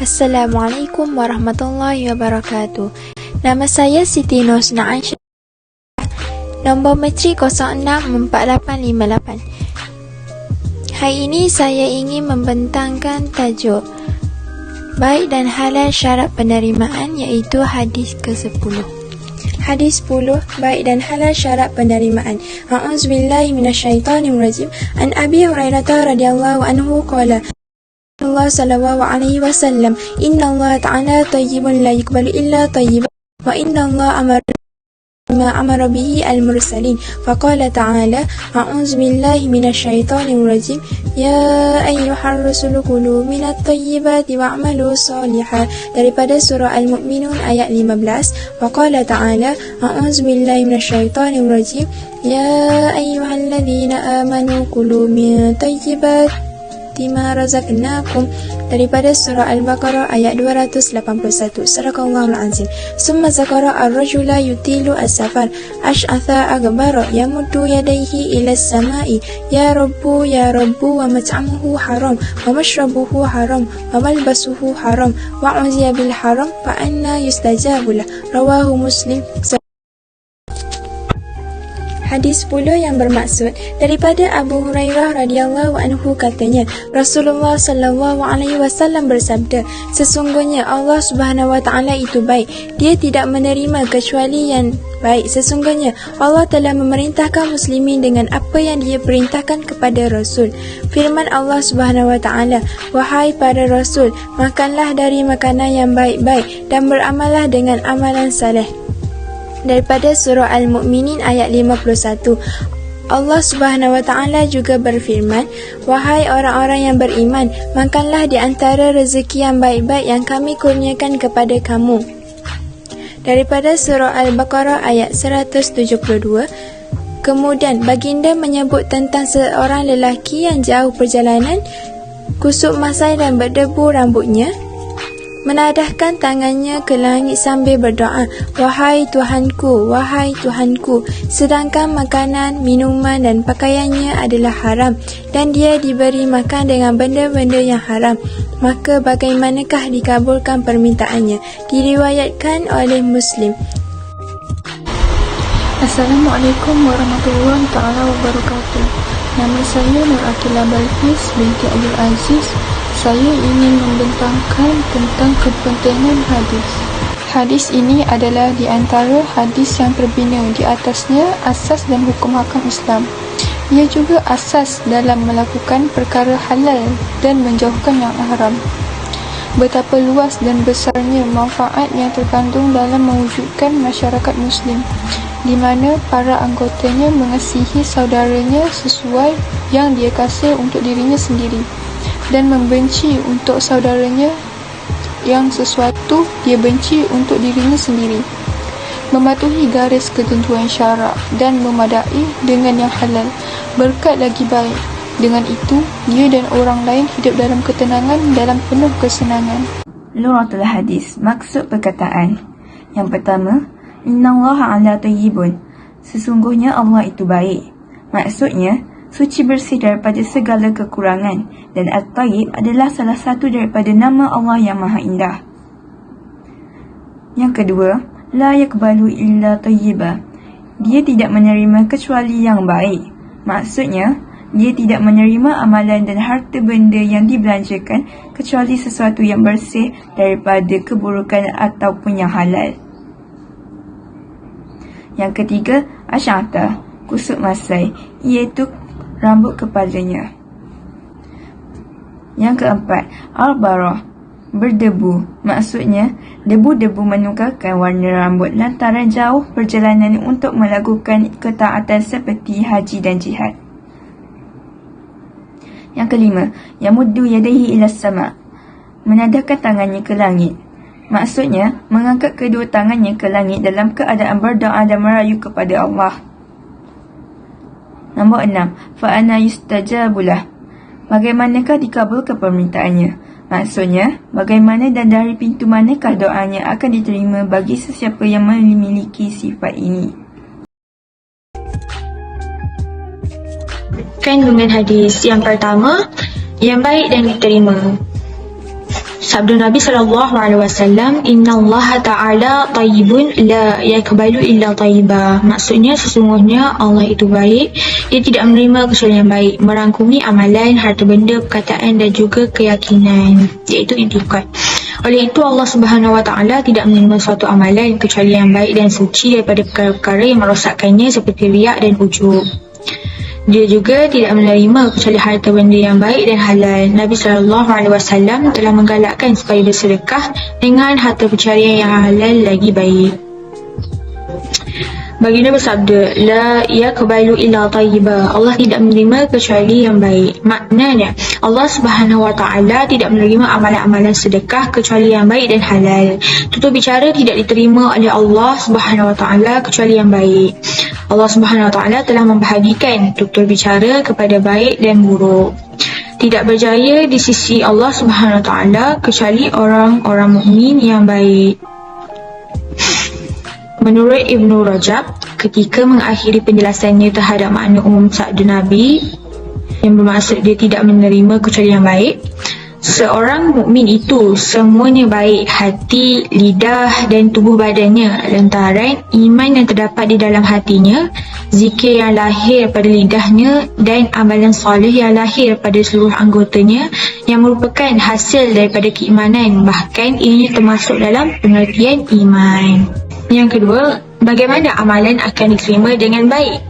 Assalamualaikum warahmatullahi wabarakatuh. Nama saya Siti Nosna Aisyah. Nombor metrik 064858. Hari ini saya ingin membentangkan tajuk baik dan halal syarat penerimaan, iaitu hadis ke-10. Hadis 10, baik dan halal syarat penerimaan. A'udzubillahi minasyaitonirrajim. An Abi Hurairah radhiyallahu anhu qala Allah sallallahu alaihi wasallam, Inna Allah ta'ala tayyibun la yuqbalu illa tayyiban wa inna Allah amara bihi al-mursalin. Faqala ta'ala, a'udzu billahi minasyaitonir rajim, ya ayyuhar rasulu kulu minat tayyibati wa'malu shalihan. Daripada surah Al-Mu'minun ayat 15. Faqala ta'ala, a'udzu billahi minasyaitonir rajim, ya ayyuhalladzina amanu kulu min tayyibati ma razaqnakum. Daripada surah Al-Baqarah ayat 281. Sadaqallahul azim. Summa zakara ar-rajula yutilu as-safar ash'atha aghbara yamuddu yadayhi ila as-sama'i ya rabbu wa mat'amuhu haram wa mashrabuhu haram wa malbasuhu haram wa uziya bil haram fa anna yustajabu lah. Rawahu Muslim. Hadis 10 yang bermaksud daripada Abu Hurairah radhiyallahu anhu, katanya Rasulullah sallallahu alaihi wasallam bersabda, sesungguhnya Allah Subhanahu wa taala itu baik, dia tidak menerima kecuali yang baik. Sesungguhnya Allah telah memerintahkan muslimin dengan apa yang dia perintahkan kepada Rasul. Firman Allah Subhanahu wa taala, wahai para Rasul, makanlah dari makanan yang baik-baik dan beramallah dengan amalan saleh. Daripada surah Al-Mu'minin ayat 51. Allah Subhanahu wa taala juga berfirman, wahai orang-orang yang beriman, makanlah di antara rezeki yang baik-baik yang kami kurniakan kepada kamu. Daripada surah Al-Baqarah ayat 172. Kemudian baginda menyebut tentang seorang lelaki yang jauh perjalanan, kusut masai dan berdebu rambutnya, menadahkan tangannya ke langit sambil berdoa, wahai Tuhanku, wahai Tuhanku, sedangkan makanan, minuman dan pakaiannya adalah haram dan dia diberi makan dengan benda-benda yang haram, maka bagaimanakah dikabulkan permintaannya? Diriwayatkan oleh Muslim. Assalamualaikum warahmatullahi wabarakatuh. Nama saya Nur Akilah Balqis binti Abdul Aziz. Saya ingin membentangkan tentang kepentingan hadis. Hadis ini adalah di antara hadis yang terbina di atasnya asas dan hukum hakam Islam. Ia juga asas dalam melakukan perkara halal dan menjauhkan yang haram. Betapa luas dan besarnya manfaat yang terkandung dalam mewujudkan masyarakat Muslim, di mana para anggotanya mengasihi saudaranya sesuai yang dia kasih untuk dirinya sendiri, dan membenci untuk saudaranya yang sesuatu dia benci untuk dirinya sendiri, mematuhi garis ketentuan syarak dan memadai dengan yang halal, berkat lagi baik. Dengan itu, dia dan orang lain hidup dalam ketenangan, dalam penuh kesenangan. Lughatul hadis, maksud perkataan. Yang pertama, innallaha ala tayyibun, sesungguhnya Allah itu baik. Maksudnya, suci bersih daripada segala kekurangan, dan At-Tayyib adalah salah satu daripada nama Allah yang Maha Indah. Yang kedua, la yakbalu illa tayyiba, dia tidak menerima kecuali yang baik. Maksudnya, dia tidak menerima amalan dan harta benda yang dibelanjakan kecuali sesuatu yang bersih daripada keburukan ataupun yang halal. Yang ketiga, asy'ata, kusut masai, iaitu rambut kepalanya. Yang keempat, al-barah, berdebu. Maksudnya, debu-debu menukarkan warna rambut lantaran jauh perjalanan untuk melakukan ketaatan seperti haji dan jihad. Yang kelima, yamuddu yadayhi ila sama, menadahkan tangannya ke langit. Maksudnya, mengangkat kedua tangannya ke langit dalam keadaan berdoa dan merayu kepada Allah. Nombor 6, fa ana yustajabulah, bagaimanakah dikabulkan permintaannya? Maksudnya, bagaimana dan dari pintu manakah doanya akan diterima bagi sesiapa yang memiliki sifat ini. kandungan hadis. Yang pertama, yang baik dan diterima. Sabda Nabi SAW, Innallaha ta'ala tayyibun la yakbalu illa tayyibah. Maksudnya sesungguhnya Allah itu baik, Dia tidak menerima kecuali yang baik, merangkumi amalan, harta benda, perkataan dan juga keyakinan, iaitu i'tiqad. Oleh itu Allah Subhanahu Wa Taala tidak menerima suatu amalan kecuali yang baik dan suci daripada perkara-perkara yang merosakkannya seperti riak dan ujub. Dia juga tidak menerima kecuali harta benda yang baik dan halal. Nabi SAW telah menggalakkan supaya bersedekah dengan harta pencarian yang halal lagi baik. Baginda bersabda, La yakbalu illa tayyibah. Allah tidak menerima kecuali yang baik. Maknanya, Allah Subhanahu Wa Taala tidak menerima amalan-amalan sedekah kecuali yang baik dan halal. Tutur bicara tidak diterima oleh Allah Subhanahu Wa Taala kecuali yang baik. Allah Subhanahu Wa Taala telah membahagikan tutur bicara kepada baik dan buruk. Tidak berjaya di sisi Allah Subhanahu Wa Taala kecuali orang-orang mukmin yang baik. Menurut Ibnu Rajab, ketika mengakhiri penjelasannya terhadap makna umum sabda Nabi yang bermaksud dia tidak menerima kecuali yang baik, seorang mukmin itu semuanya baik, hati, lidah dan tubuh badannya, lantaran iman yang terdapat di dalam hatinya, zikir yang lahir pada lidahnya dan amalan soleh yang lahir pada seluruh anggotanya yang merupakan hasil daripada keimanan, bahkan ianya termasuk dalam pengertian iman. Yang kedua, bagaimana amalan akan diterima dengan baik?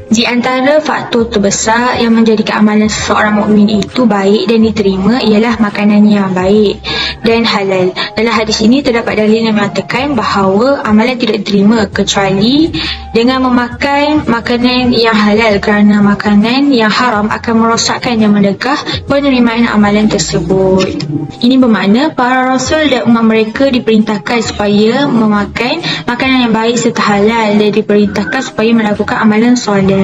Di antara faktor terbesar yang menjadikan amalan seseorang mukmin itu baik dan diterima ialah makanan yang baik dan halal. Dalam hadis ini terdapat dalil yang mengatakan bahawa amalan tidak diterima kecuali dengan memakan makanan yang halal, kerana makanan yang haram akan merosakkan dan mendegah penerimaan amalan tersebut. Ini bermakna para rasul dan umat mereka diperintahkan supaya memakan makanan yang baik serta halal dan diperintahkan supaya melakukan amalan soleh.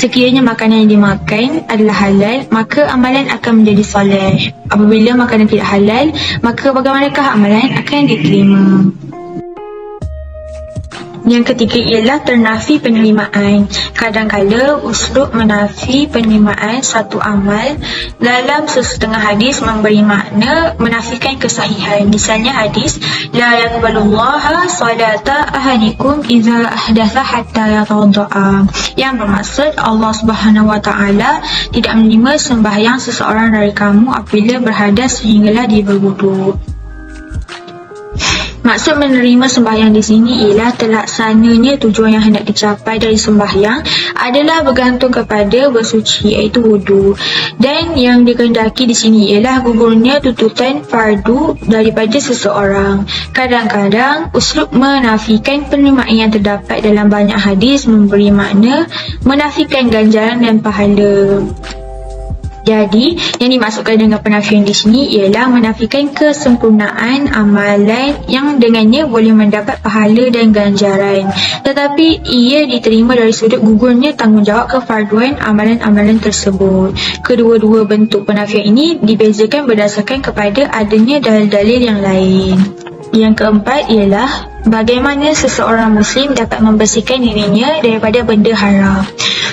Sekiranya makanan yang dimakan adalah halal, maka amalan akan menjadi soleh. Apabila makanan tidak halal, maka bagaimanakah amalan akan diterima? Yang ketiga ialah ternafi penerimaan. Kadang-kadang uslub menafi penerimaan suatu amal dalam sesetengah hadis memberi makna menafikan kesahihan. Misalnya hadis La yaqbalullaha salata ahadikum idza ahdatha hatta yatawadda'a, yang bermaksud Allah Subhanahu Wa Taala tidak menerima sembahyang seseorang dari kamu apabila berhadas sehinggalah dia berwudu. Maksud menerima sembahyang di sini ialah terlaksananya tujuan yang hendak dicapai dari sembahyang adalah bergantung kepada bersuci, iaitu wudu. Dan yang dikehendaki di sini ialah gugurnya tuntutan fardu daripada seseorang. Kadang-kadang uslub menafikan penerimaan yang terdapat dalam banyak hadis memberi makna menafikan ganjaran dan pahala. Jadi, yang dimaksudkan dengan penafian di sini ialah menafikan kesempurnaan amalan yang dengannya boleh mendapat pahala dan ganjaran, tetapi ia diterima dari sudut gugurnya tanggungjawab kefarduan amalan-amalan tersebut. Kedua-dua bentuk penafian ini dibezakan berdasarkan kepada adanya dalil-dalil yang lain. Yang keempat ialah bagaimana seseorang Muslim dapat membersihkan dirinya daripada benda haram.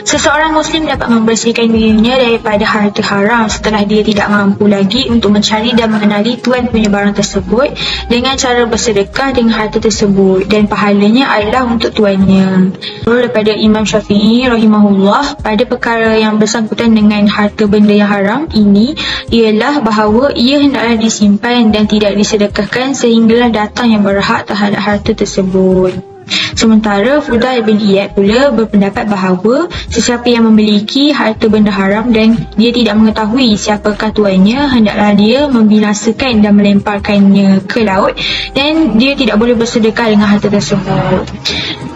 Seseorang Muslim dapat membersihkan dirinya daripada harta haram setelah dia tidak mampu lagi untuk mencari dan mengenali tuan punya barang tersebut dengan cara bersedekah dengan harta tersebut, dan pahalanya adalah untuk tuannya. Daripada Imam Syafi'i rahimahullah pada perkara yang bersangkutan dengan harta benda yang haram ini ialah bahawa ia hendaklah disimpan dan tidak disedekahkan sehinggalah datang yang berhak terhadap harta tersebut. Sementara Fudail bin Iyad pula berpendapat bahawa sesiapa yang memiliki harta benda haram dan dia tidak mengetahui siapakah tuannya, hendaklah dia membinasakan dan melemparkannya ke laut, dan dia tidak boleh bersedekah dengan harta tersebut.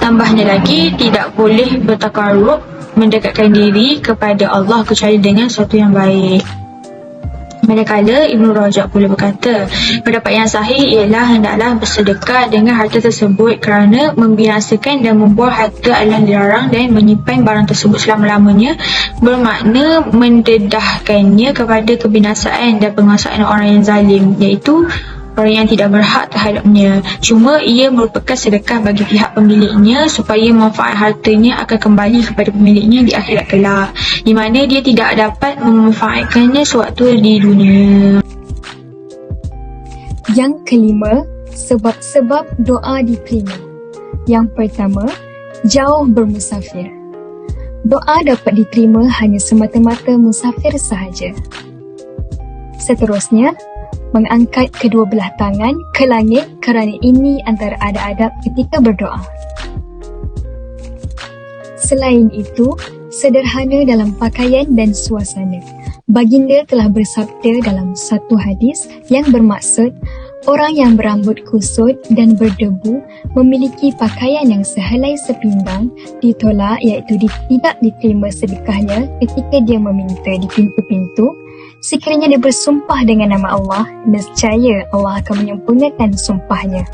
Tambahnya lagi, tidak boleh bertakarrub mendekatkan diri kepada Allah kecuali dengan sesuatu yang baik. Manakala Ibnu Rajab pula berkata, pendapat yang sahih ialah hendaklah bersedekah dengan harta tersebut kerana membinasakan dan membuang harta adalah dilarang, dan menyimpan barang tersebut selama-lamanya bermakna mendedahkannya kepada kebinasaan dan penguasaan orang yang zalim, iaitu orang yang tidak berhak terhadapnya. Cuma ia merupakan sedekah bagi pihak pemiliknya supaya manfaat hartanya akan kembali kepada pemiliknya di akhirat kelak, di mana dia tidak dapat memanfaatkannya sewaktu di dunia. Yang kelima, sebab-sebab doa diterima. Yang pertama, jauh bermusafir. Doa dapat diterima hanya semata-mata musafir sahaja. Seterusnya, mengangkat kedua belah tangan ke langit kerana ini antara adab-adab ketika berdoa. Selain itu, sederhana dalam pakaian dan suasana. Baginda telah bersabda dalam satu hadis yang bermaksud, orang yang berambut kusut dan berdebu memiliki pakaian yang sehelai sepinggang ditolak, iaitu tidak diterima sedekahnya ketika dia meminta di pintu-pintu. Sekiranya dia bersumpah dengan nama Allah, nescaya Allah akan menyempurnakan sumpahnya.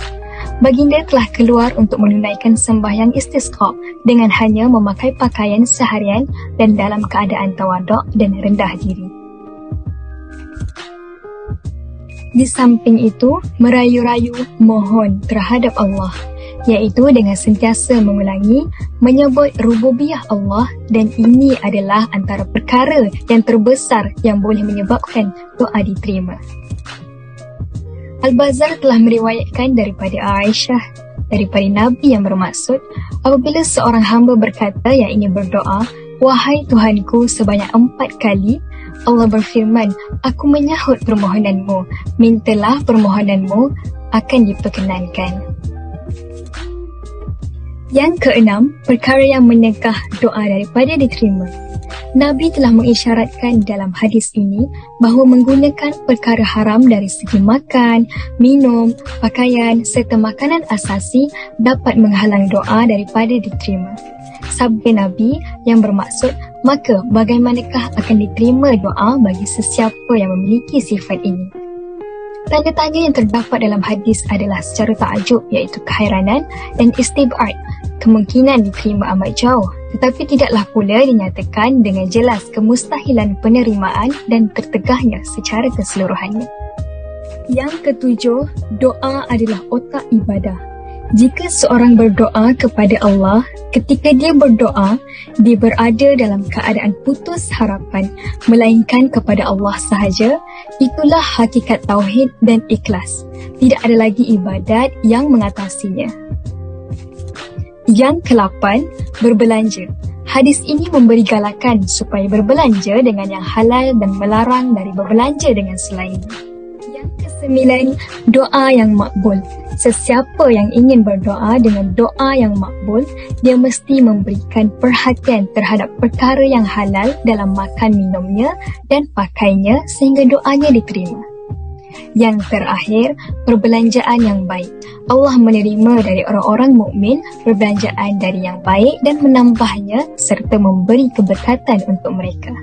Baginda telah keluar untuk menunaikan sembahyang istisqa dengan hanya memakai pakaian seharian dan dalam keadaan tawaduk dan rendah diri. Di samping itu, merayu-rayu mohon terhadap Allah, iaitu dengan sentiasa mengulangi menyebut rububiyah Allah, dan ini adalah antara perkara yang terbesar yang boleh menyebabkan doa diterima. Al-Bazar telah meriwayatkan daripada Aisyah, daripada Nabi yang bermaksud, apabila seorang hamba berkata yang ingin berdoa, wahai Tuhanku sebanyak 4 kali, Allah berfirman, aku menyahut permohonanmu, mintalah permohonanmu akan diperkenankan. Yang keenam, perkara yang menyegah doa daripada diterima. Nabi telah mengisyaratkan dalam hadis ini bahawa menggunakan perkara haram dari segi makan, minum, pakaian serta makanan asasi dapat menghalang doa daripada diterima. Sabda Nabi yang bermaksud, maka bagaimanakah akan diterima doa bagi sesiapa yang memiliki sifat ini? Tanda-tanda yang terdapat dalam hadis adalah secara ta'ajub, iaitu keheranan, dan istib'ad, kemungkinan diterima amat jauh, tetapi tidaklah pula dinyatakan dengan jelas kemustahilan penerimaan dan tertegahnya secara keseluruhannya. Yang ketujuh, doa adalah otak ibadah. Jika seorang berdoa kepada Allah, ketika dia berdoa, dia berada dalam keadaan putus harapan, melainkan kepada Allah sahaja. Itulah hakikat tauhid dan ikhlas. Tidak ada lagi ibadat yang mengatasinya. Yang ke-8, berbelanja. Hadis ini memberi galakan supaya berbelanja dengan yang halal dan melarang dari berbelanja dengan selainnya. Yang ke-9, doa yang makbul. Sesiapa yang ingin berdoa dengan doa yang makbul, dia mesti memberikan perhatian terhadap perkara yang halal dalam makan minumnya dan pakainya sehingga doanya diterima. Yang terakhir, perbelanjaan yang baik. Allah menerima dari orang-orang mukmin perbelanjaan dari yang baik dan menambahnya serta memberi keberkatan untuk mereka.